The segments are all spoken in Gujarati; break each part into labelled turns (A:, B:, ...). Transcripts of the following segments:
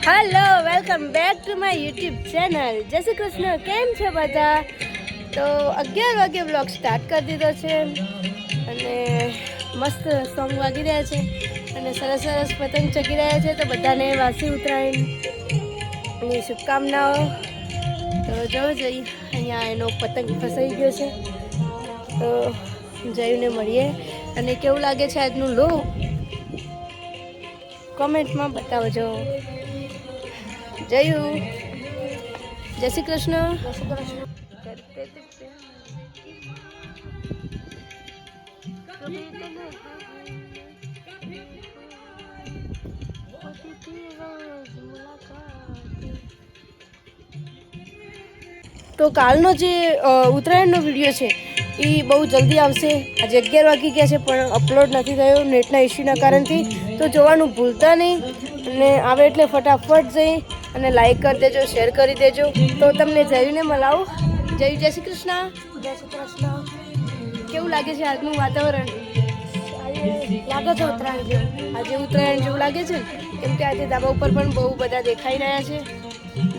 A: Hello, welcome back to my YouTube channel. જય શ્રી કૃષ્ણ. કેમ છો બધા? તો 11 વાગે બ્લોગ સ્ટાર્ટ કરી દીધો છે અને મસ્ત સોંગ વાગી રહ્યા છે અને સરસ સરસ પતંગ ચગી રહ્યા છે. તો બધાને વાસી ઉત્તરાયણની શુભકામનાઓ. તો જો જઈ અહીંયા એનો પતંગ ફસાઈ ગયો છે, તો જઈને મળીએ અને કેવું લાગે છે આજનું લુક કોમેન્ટમાં બતાવજો. જયું, જય શ્રી કૃષ્ણ. તો કાલનો જે ઉત્તરાયણનો વિડીયો છે એ બહુ જલ્દી આવશે. આજે 11 વાગી ગયા છે પણ અપલોડ નથી થયો નેટના ઇસ્યુના કારણથી. તો જોવાનું ભૂલતા નહીં અને આવે એટલે ફટાફટ જઈ અને લાઈક કરી દેજો, શેર કરી દેજો. તો તમને જયુને મળાવું. જય જય શ્રી કૃષ્ણ. જય શ્રી કૃષ્ણ. કેવું લાગે છે આજનું વાતાવરણ? લાગે છે ઉત્તરાયણ જેવું. આજે ઉત્તરાયણ જેવું લાગે છે કેમ કે આજે ધાબા ઉપર પણ બહુ બધા દેખાઈ રહ્યા છે.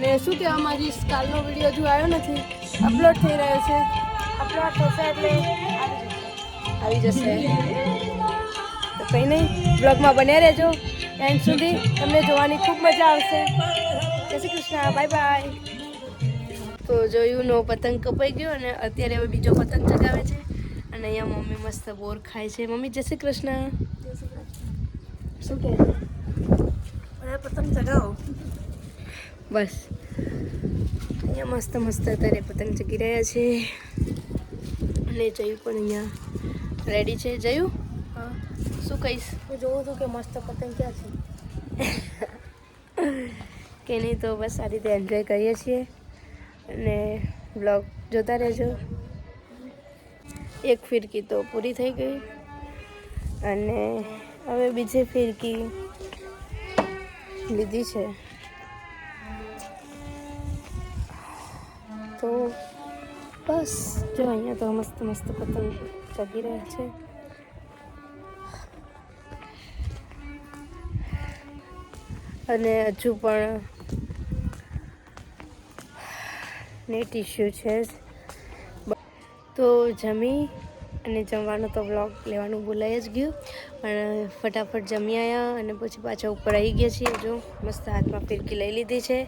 A: ને શું કહેવા માંગીશ, કાલનો વિડીયો હજુ આવ્યો નથી, અપલોડ થઈ રહ્યો છે. અપલોડ થશે એટલે આવી જશે. તો કંઈ નહીં, બ્લોગમાં બન્યા રહેજો એન્ડ સુધી. તમને જોવાની ખૂબ મજા આવશે. જય શ્રી કૃષ્ણ. Bye bye. તો જોયું નો પતંગ કપાઈ ગયો અને અત્યારે હવે બીજો પતંગ ચગાવે છે અને અહીંયા મમ્મી મસ્ત બોર ખાય છે. મમ્મી જય શ્રી કૃષ્ણ. શું કહે? પતંગ ચગાવો બસ. અહીંયા મસ્ત મસ્ત અત્યારે પતંગ ચગી રહ્યા છે અને જયું પણ અહીંયા રેડી છે. જયું, હા શું કહીશ? હું જોઉં છું કે મસ્ત પતંગ ક્યાં છે કે નહીં. તો બસ આ રીતે એન્જોય કરીએ છીએ અને બ્લોગ જોતા રહેજો. એક ફિરકી તો પૂરી થઈ ગઈ અને હવે બીજી ફિરકી લીધી છે. તો બસ જો અહીંયા તો મસ્ત મસ્ત પતંગ ચગી રહ્યા છે અને હજુ પણ નેટ ઇશ્યુ છે. તો જમી અને જમવાનો તો બ્લોગ લેવાનું ભૂલાઈ જ ગયું, પણ ફટાફટ જમી આવ્યા અને પછી પાછા ઉપર આવી ગયા છીએ. જો મસ્ત હાથમાં ફિરકી લઈ લીધી છે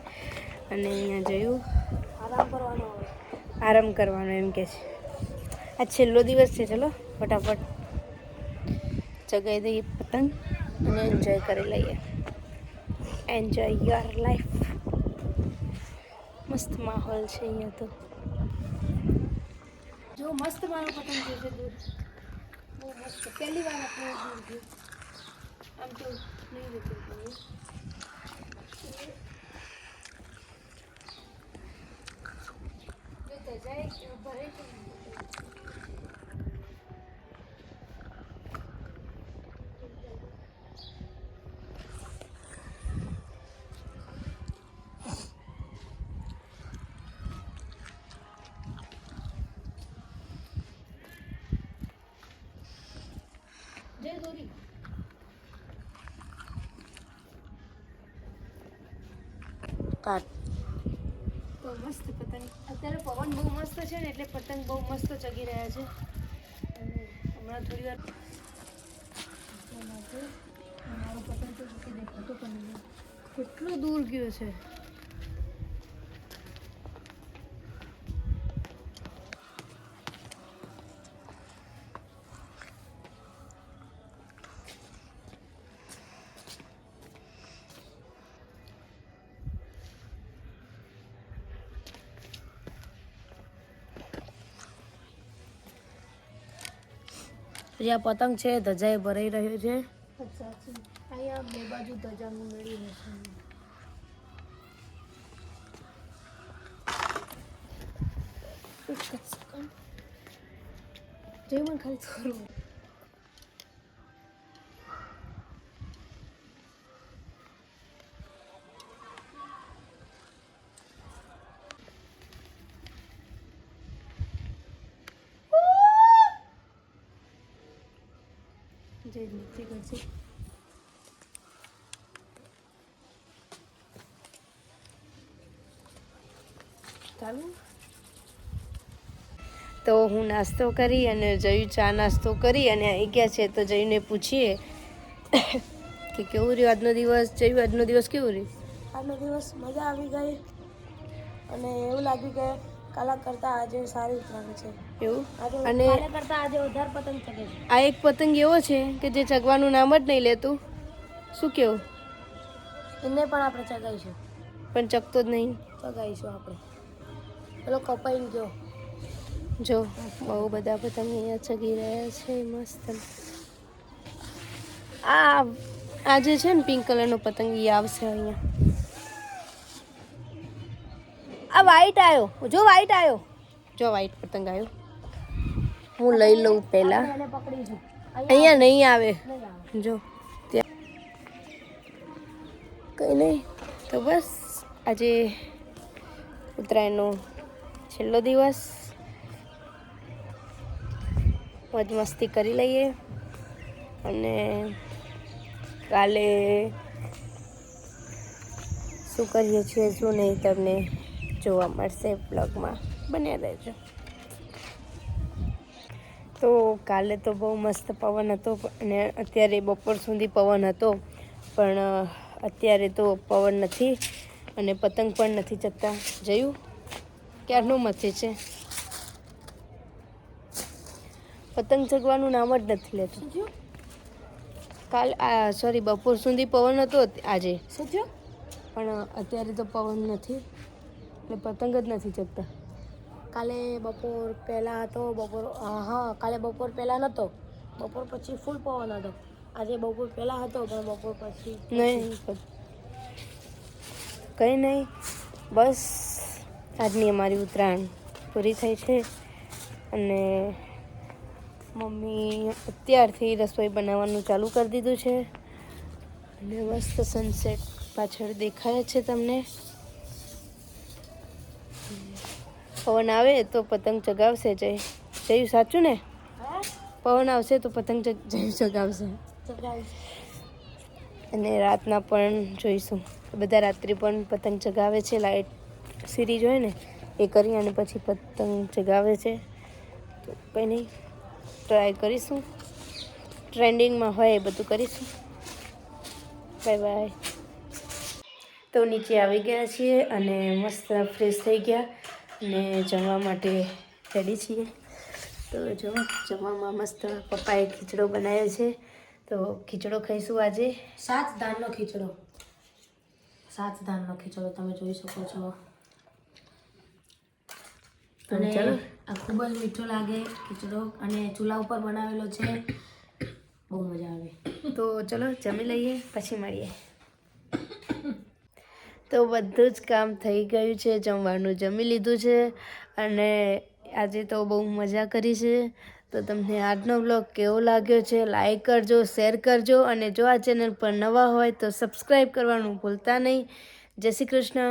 A: અને અહીંયા જોયું આરામ કરવાનો એમ કે છે. આ છેલ્લો દિવસ છે. ચલો ફટાફટ ચગાવી દઈએ પતંગ અને એન્જોય કરી લઈએ. Enjoy your life. મસ્ત માહોલ છે અહીંયા તો. જો મસ્ત મારો પતંગ છે દૂર, બહુ મસ્ત. પહેલી વાર આપણે દૂર ગયું. આમ તો નહીં રહેતું જાય ભરે છે. જય દોરી. કાટ તો મસ્ત પતંગ. અત્યારે પવન બહુ મસ્ત છે ને એટલે પતંગ બહુ મસ્ત ચગી રહ્યા છે અને હમણાં થોડી વાર મારો પતંગ તો દેખાતો પણ નહીં. કેટલો દૂર ગયો છે. જ્યાં પતંગ છે ધજાએ ભરાઈ રહ્યો છે. અહીંયા બે બાજુ ધજાનું મેળી રહેશે. જઈ મને ખાલી થોડું જે નૃત્ય કરશે ચાલુ. તો હું નાસ્તો કરી અને જયું ચા નાસ્તો કરી અને આવી ગયા છે. તો જઈને પૂછીએ કે કેવું રહ્યું આજનો દિવસ. જયું આજનો દિવસ કેવું રહ્યું?
B: આજનો દિવસ મજા આવી ગઈ અને એવું લાગ્યું કે કાલા કરતાં આજે સારી ઉતરાણ છે.
A: એવું?
B: અને
A: અને
B: કાલે કરતાં આજે વધારે પતંગ ચગે છે.
A: આ એક પતંગ એવો છે કે જે ચગવાનું નામ જ નહીં લેતું. શું કેવું?
B: એને પણ આપણે ચગાવીશું.
A: પણ ચગતો જ નહીં.
B: ચગાવીશું આપણે. પેલો કપાઈને ગયો.
A: જો બહુ બધા પતંગ અહીંયા ચગી રહ્યા છે મસ્ત. આ જે છે ને પિંક કલરનો પતંગ એ આવશે અહીંયા. આ વ્હાઈટ આવ્યો. જો વ્હાઈટ આવ્યો. જો વ્હાઈટ પતંગ આવ્યો. હું લઈ લઉં પહેલા.
B: એને પકડીશું.
A: અહીંયા નહીં આવે.
B: નહીં આવે.
A: જો ત્યાં કંઈ નહીં. તો બસ આજે ઉત્તરાયણનો છેલ્લો દિવસ. મોજ મસ્તી કરી લઈએ અને કાલે શું કરીએ છીએ શું નહીં તમને જોવા મળશે બ્લોગમાં. બન્યા રહેજો. તો કાલે તો બહુ મસ્ત પવન હતો અને અત્યારે બપોર સુધી પવન હતો, પણ અત્યારે તો પવન નથી અને પતંગ પણ નથી ચગતા. જયું ક્યારનું મચે છે. પતંગ ચગવાનું નામ જ નથી લેતું. સોરી બપોર સુધી પવન હતો આજે,
B: શું થયું?
A: પણ અત્યારે તો પવન નથી એટલે પતંગ જ નથી ચગતા.
B: કાલે બપોર પહેલાં હતો. કાલે બપોર પહેલાં નહોતો. બપોર પછી ફૂલ પવન હતો. આજે બપોર પહેલાં હતો પણ બપોર પછી
A: નહીં. કંઈ નહીં, બસ આજની અમારી ઉત્તરાયણ પૂરી થઈ છે અને મમ્મી અત્યારથી રસોઈ બનાવવાનું ચાલુ કરી દીધું છે અને મસ્ત સનસેટ પાછળ દેખાય છે તમને. પવન આવે તો પતંગ ચગાવશે જયું સાચું ને? પવન આવશે તો પતંગ જયું ચગાવશે. અને રાતના પણ જોઈશું. બધા રાત્રે પણ પતંગ ચગાવે છે. લાઇટ સિરીઝ હોય ને એ કરી અને પછી પતંગ ચગાવે છે. તો કંઈ નહીં, ટ્રાય કરીશું. ટ્રેન્ડિંગમાં હોય એ બધું કરીશું. Bye bye. તો નીચે આવી ગયા છીએ અને મસ્ત ફ્રેશ થઈ ગયા અને જમવા માટે રેડી છીએ. તો જો જમવામાં મસ્ત પપ્પાએ ખીચડો બનાવ્યો છે. તો ખીચડો ખાઈશું આજે.
B: 7 ધાનનો ખીચડો. 7 ધાનનો ખીચડો તમે જોઈ શકો છો. અને
A: ચલો.
B: આ ખૂબ જ મીઠો લાગે ખીચડો અને ચૂલા ઉપર બનાવેલો છે. બહુ મજા આવે.
A: તો ચલો જમી લઈએ પછી મળીએ. તો બધું જ કામ થઈ ગયું છે. જમવાનું જમી લીધું છે અને આજે તો બહુ મજા કરી છે. તો તમને આજનો બ્લોગ કેવો લાગ્યો છે લાઈક કરજો, શેર કરજો અને જો આ ચેનલ પર નવા હોય તો સબસ્ક્રાઈબ કરવાનું ભૂલતા નહીં. જય શ્રી કૃષ્ણ.